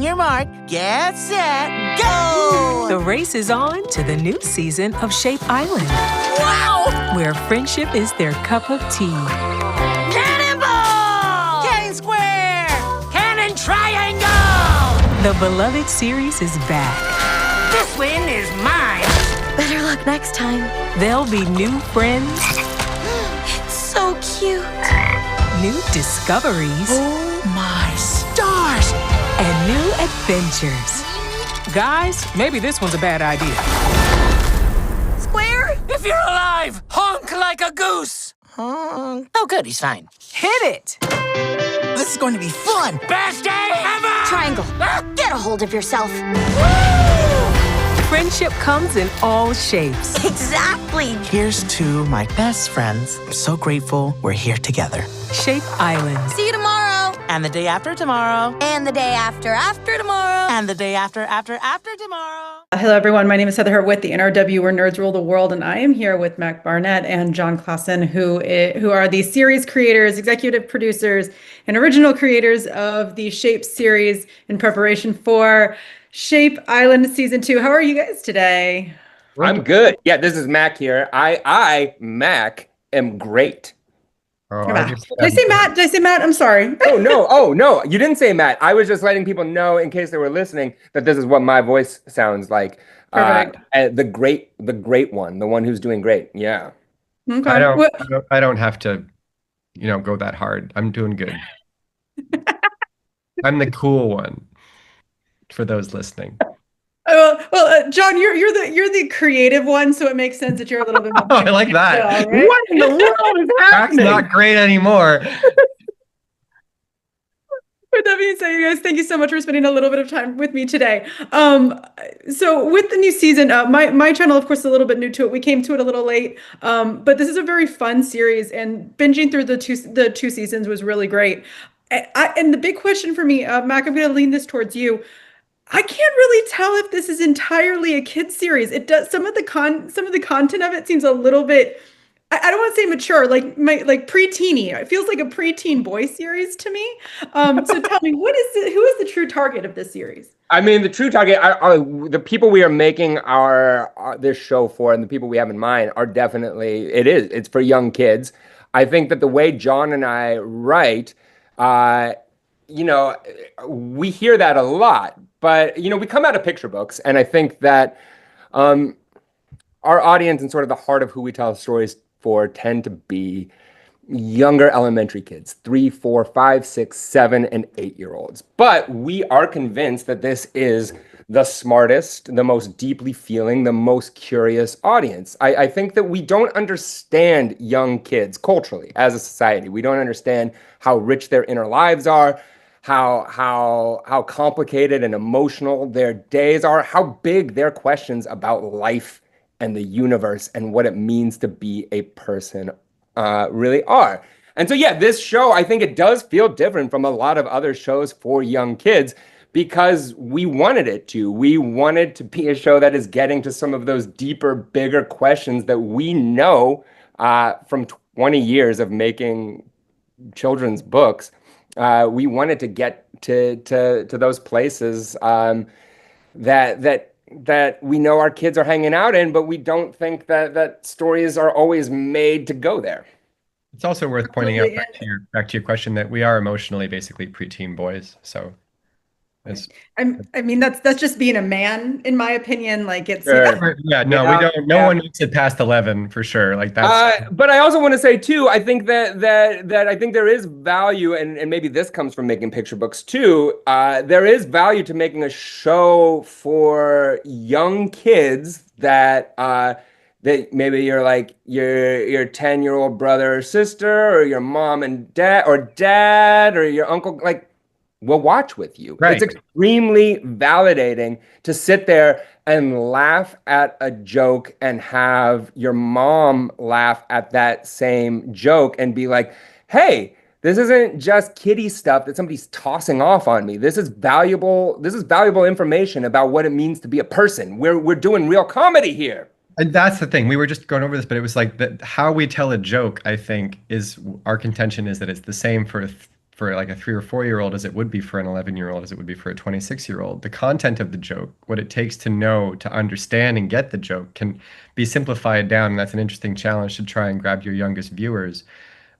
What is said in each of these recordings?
your mark, get set, go! The race is on to the new season of Shape Island. Wow! Where friendship is their cup of tea. Cannonball! Cannon square! Cannon triangle! The beloved series is back. This win is mine! Better luck next time. There'll be new friends. It's so cute. New discoveries. Oh my stars! And new adventures. Guys, maybe this one's a bad idea. Square? If you're alive, honk like a goose! Honk. Oh, good, he's fine. Hit it! This is going to be fun! Best day ever! Triangle. Get a hold of yourself. Friendship comes in all shapes. Exactly. Here's to my best friends. I'm so grateful we're here together. Shape Island. See you tomorrow. And the day after tomorrow. And the day after tomorrow. And the day after tomorrow. Hello, everyone. My name is Heather with the NRW, where nerds rule the world, and I am here with Mac Barnett and Jon Klassen, who are the series creators, executive producers, and original creators of the Shape series in preparation for Shape Island Season 2. How are you guys today? I'm good. Yeah, this is Mac here. Mac, am great. Oh, did I say Matt? Did I say Matt? I'm sorry. Oh no, you didn't say Matt. I was just letting people know, in case they were listening, that this is what my voice sounds like. Perfect. The great one, the one who's doing great. Yeah. Okay. I don't have to, go that hard. I'm doing good. I'm the cool one for those listening. Well, Jon, you're the creative one, so it makes sense that you're a little bit more. Oh, I like that. Right? What in the world is That's happening? not great anymore. With that being said, you guys, thank you so much for spending a little bit of time with me today. So with the new season, my channel, of course, is a little bit new to it. We came to it a little late, but this is a very fun series, and binging through the two seasons was really great. And the big question for me, Mac, I'm going to lean this towards you. I can't really tell if this is entirely a kids series. It does some of the content of it seems a little bit, I don't want to say mature, like preteeny. It feels like a preteen boy series to me. So tell me, who is the true target of this series? I mean, the true target are the people we are making this show for, and the people we have in mind are definitely, it's for young kids. I think that the way Jon and I write, we hear that a lot. But, we come out of picture books, and I think that our audience and sort of the heart of who we tell stories for tend to be younger elementary kids, 3, 4, 5, 6, 7, and 8-year-olds. But we are convinced that this is the smartest, the most deeply feeling, the most curious audience. I think that we don't understand young kids culturally as a society. We don't understand how rich their inner lives are, how complicated and emotional their days are, how big their questions about life and the universe and what it means to be a person really are. And so, yeah, this show, I think it does feel different from a lot of other shows for young kids because we wanted it to. We wanted to be a show that is getting to some of those deeper, bigger questions that we know from 20 years of making children's books. We wanted to get to those places that we know our kids are hanging out in, but we don't think that stories are always made to go there. It's also worth pointing out back to your question that we are emotionally basically preteen boys. So I mean, that's just being a man, in my opinion. Like it's sure. We don't. No one makes it past 11 for sure. Like that's. But I also want to say too. I think that I think there is value, and maybe this comes from making picture books too. There is value to making a show for young kids that maybe you're like your 10-year-old brother or sister, or your mom and dad, or your uncle, like. Will watch with you. Right. It's extremely validating to sit there and laugh at a joke and have your mom laugh at that same joke and be like, hey, this isn't just kiddie stuff that somebody's tossing off on me. This is valuable information about what it means to be a person. We're doing real comedy here. And that's the thing. We were just going over this, but it was like that how we tell a joke, I think, is our contention is that it's the same for for like a 3 or 4-year-old as it would be for an 11-year-old, as it would be for a 26-year-old. The content of the joke, what it takes to know, to understand and get the joke can be simplified down. And that's an interesting challenge to try and grab your youngest viewers.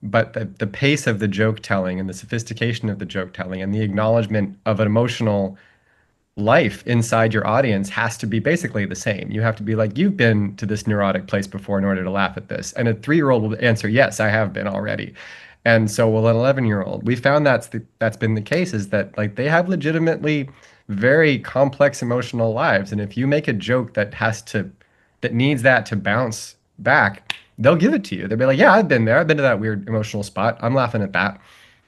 But the pace of the joke telling and the sophistication of the joke telling and the acknowledgement of an emotional life inside your audience has to be basically the same. You have to be like, you've been to this neurotic place before in order to laugh at this. And a 3-year-old will answer, yes, I have been already. And so will an 11-year-old. We found that's been the case, is that like they have legitimately very complex emotional lives. And if you make a joke that needs that to bounce back, they'll give it to you. They'll be like, yeah, I've been there. I've been to that weird emotional spot. I'm laughing at that.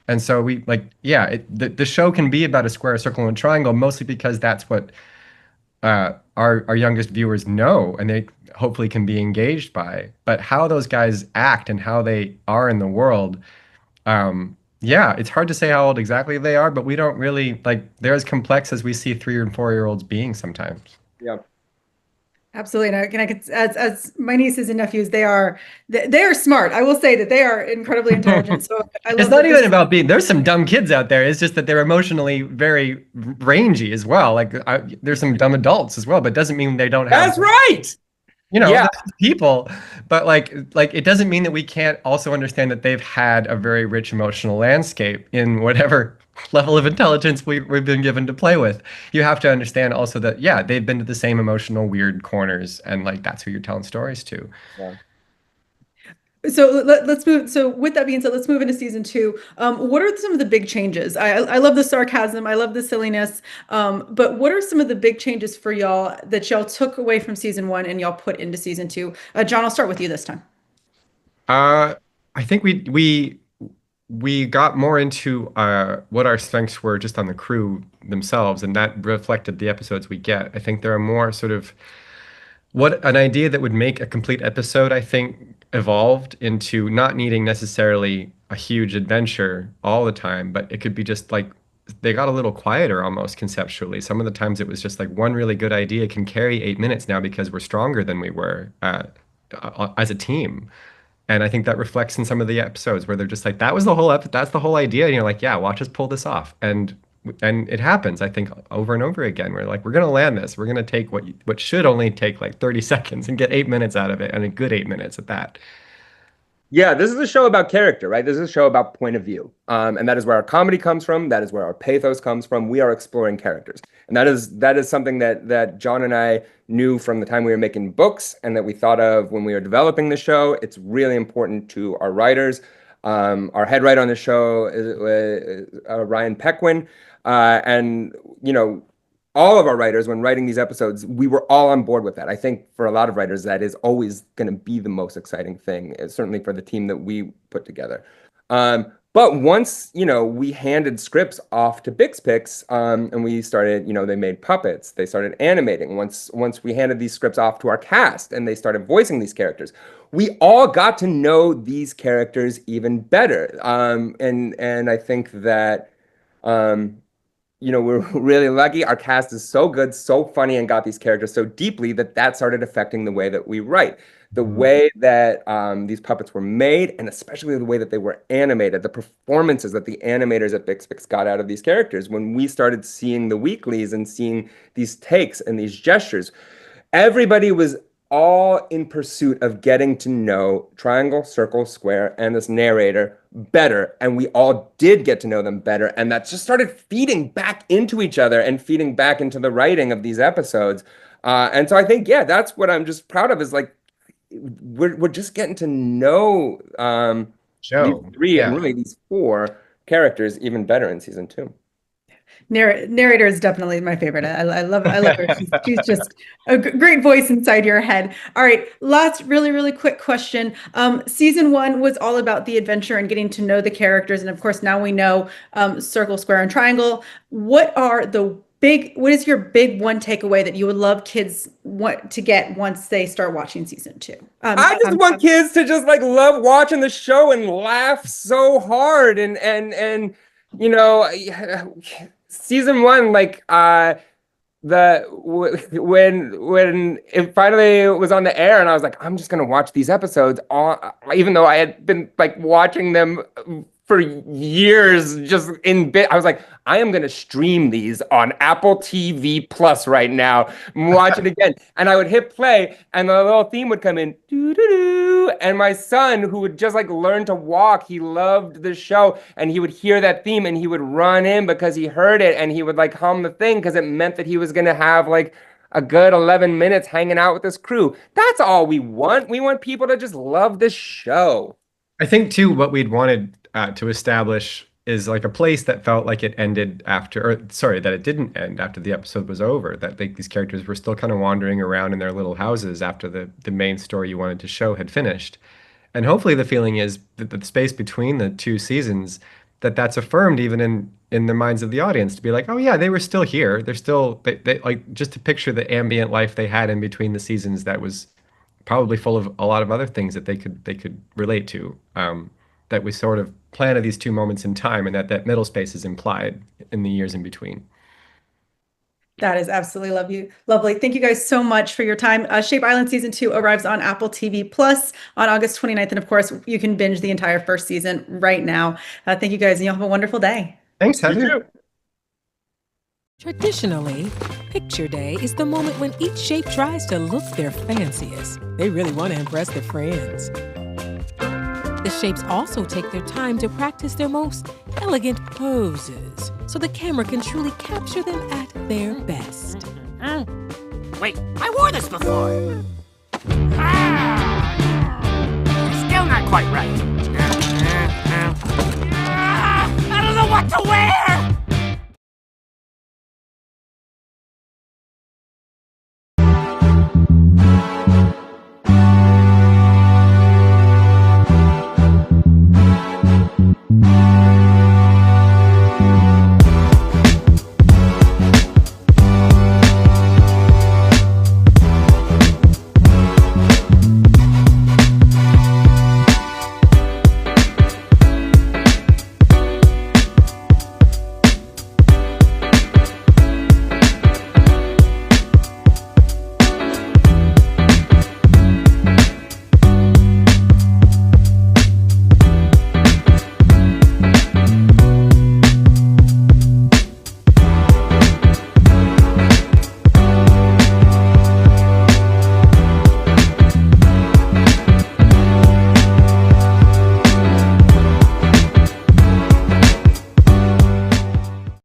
And so we like, yeah, the show can be about a square, a circle, and a triangle, mostly because that's what our youngest viewers know, and they hopefully can be engaged by. But how those guys act and how they are in the world, yeah, it's hard to say how old exactly they are, but we don't really like. They're as complex as we see 3 and 4-year-olds being sometimes. Yeah. Absolutely. And I could, as my nieces and nephews, they are smart. I will say that they are incredibly intelligent. So it's not even about being, there's some dumb kids out there. It's just that they're emotionally very rangy as well. Like there's some dumb adults as well, but doesn't mean they don't have. That's right. You know, yeah. People, but like it doesn't mean that we can't also understand that they've had a very rich emotional landscape in whatever level of intelligence we've been given to play with. You have to understand also that, yeah, they've been to the same emotional weird corners, and like that's who you're telling stories to. Yeah. So let's move. So with that being said, let's move into season 2. What are some of the big changes? I love the sarcasm. I love the silliness. But what are some of the big changes for y'all that y'all took away from season 1 and y'all put into season 2? John, I'll start with you this time. I think we got more into what our strengths were just on the crew themselves, and that reflected the episodes we get. I think there are more sort of what an idea that would make a complete episode, I think, evolved into not needing necessarily a huge adventure all the time, but it could be just like they got a little quieter almost conceptually. Some of the times it was just like one really good idea can carry 8 minutes now because we're stronger than we were as a team. And I think that reflects in some of the episodes where they're just like, that's the whole idea. And you're like, yeah, watch us pull this off. And it happens, I think, over and over again. We're like, we're going to land this. We're going to take what should only take like 30 seconds and get 8 minutes out of it, and a good 8 minutes at that. Yeah, this is a show about character, right? This is a show about point of view. And that is where our comedy comes from. That is where our pathos comes from. We are exploring characters. And that is something that John and I knew from the time we were making books, and that we thought of when we were developing the show. It's really important to our writers. Our head writer on the show is Ryan Pequin. And, you know, all of our writers, when writing these episodes, we were all on board with that. I think for a lot of writers, that is always going to be the most exciting thing, certainly for the team that we put together. But once, you know, we handed scripts off to Bixpix, and we started, you know, they made puppets, they started animating. Once we handed these scripts off to our cast and they started voicing these characters, we all got to know these characters even better. And I think that, you know, we're really lucky. Our cast is so good, so funny, and got these characters so deeply that started affecting the way that we write. The way that these puppets were made, and especially the way that they were animated, the performances that the animators at Bixpix got out of these characters. When we started seeing the weeklies and seeing these takes and these gestures, everybody was all in pursuit of getting to know triangle, circle, square, and this narrator better. And we all did get to know them better. And that just started feeding back into each other and feeding back into the writing of these episodes. And so I think, yeah, that's what I'm just proud of, is like, we're just getting to know these 3 and really these 4 characters even better in season 2. Narrator is definitely my favorite. I love her. She's just a great voice inside your head. All right, last really quick question. Season 1 was all about the adventure and getting to know the characters, and of course now we know circle, square, and triangle. What is your big one takeaway that you would love kids want to get once they start watching season 2? I just want kids to just like love watching the show and laugh so hard, and you know, season 1, like when it finally was on the air, and I was like, I'm just gonna watch these episodes, even though I had been like watching them for years, just in bit. I was like, I am gonna stream these on Apple TV Plus right now and watch it again. And I would hit play, and the little theme would come in, doo doo doo. And my son, who would just like learn to walk, he loved the show, and he would hear that theme, and he would run in because he heard it, and he would like hum the thing because it meant that he was gonna have like a good 11 minutes hanging out with this crew. That's all we want. We want people to just love this show. I think too, what we'd wanted to establish is like a place that felt like it ended after, or sorry, that it didn't end after the episode was over, that these characters were still kind of wandering around in their little houses after the main story you wanted to show had finished. And hopefully the feeling is that the space between the two seasons, that's affirmed even in the minds of the audience, to be like, oh yeah, they were still here. They're still, they like, just to picture the ambient life they had in between the seasons that was probably full of a lot of other things that they could relate to. That we sort of planted these two moments in time, and that middle space is implied in the years in between. That is absolutely lovely. Thank you guys so much for your time. Shape Island Season 2 arrives on Apple TV Plus on August 29th. And of course, you can binge the entire first season right now. Thank you guys, and you'll have a wonderful day. Thanks, Heather. Traditionally, Picture Day is the moment when each shape tries to look their fanciest. They really want to impress their friends. The shapes also take their time to practice their most elegant poses, so the camera can truly capture them at their best. Wait, I wore this before. Still not quite right. I don't know what to wear!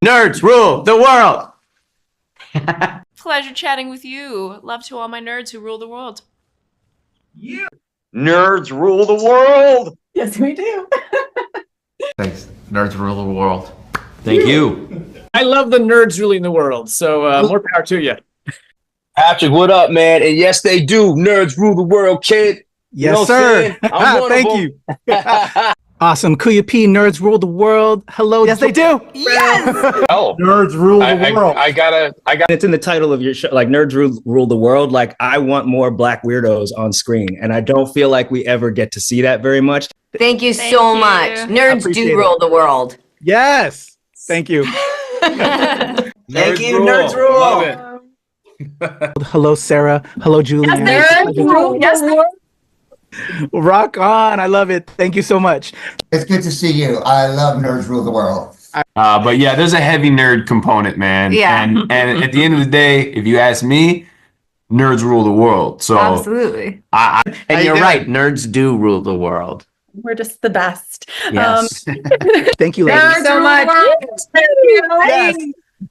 Nerds rule the world. Pleasure chatting with you. Love to all my nerds who rule the world. Yeah. Nerds rule the world. Yes, we do. Thanks. Nerds rule the world. Thank you. I love the nerds ruling the world, so more power to you. Patrick, what up, man? And yes, they do. Nerds rule the world, kid. Yes, you know sir. Thank you. Awesome. Kuya P, nerds rule the world. Hello. Yes, they do. Yes. Oh, nerds rule the world. I got. It's in the title of your show, like nerds rule the world. Like I want more black weirdos on screen, and I don't feel like we ever get to see that very much. Thank you so much. Nerds do rule the world. Yes. Thank you. Thank you, nerds rule. Love it. Hello, Sarah. Hello, Julian. Yes, nerds rule. Yes, rock on. I love it. Thank you so much. It's good to see you. I love Nerds Rule the World. But yeah, there's a heavy nerd component, man. Yeah. And at the end of the day, if you ask me, nerds rule the world. So absolutely. And you're right. Nerds do rule the world. We're just the best. Yes. Thank you, ladies. Thanks so much. Yes.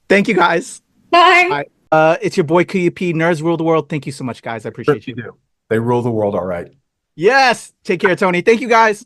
Thank you, guys. Bye. It's your boy Kuya P. Nerds rule the world. Thank you so much, guys. I appreciate you. They rule the world all right. Yes. Take care, Tony. Thank you, guys.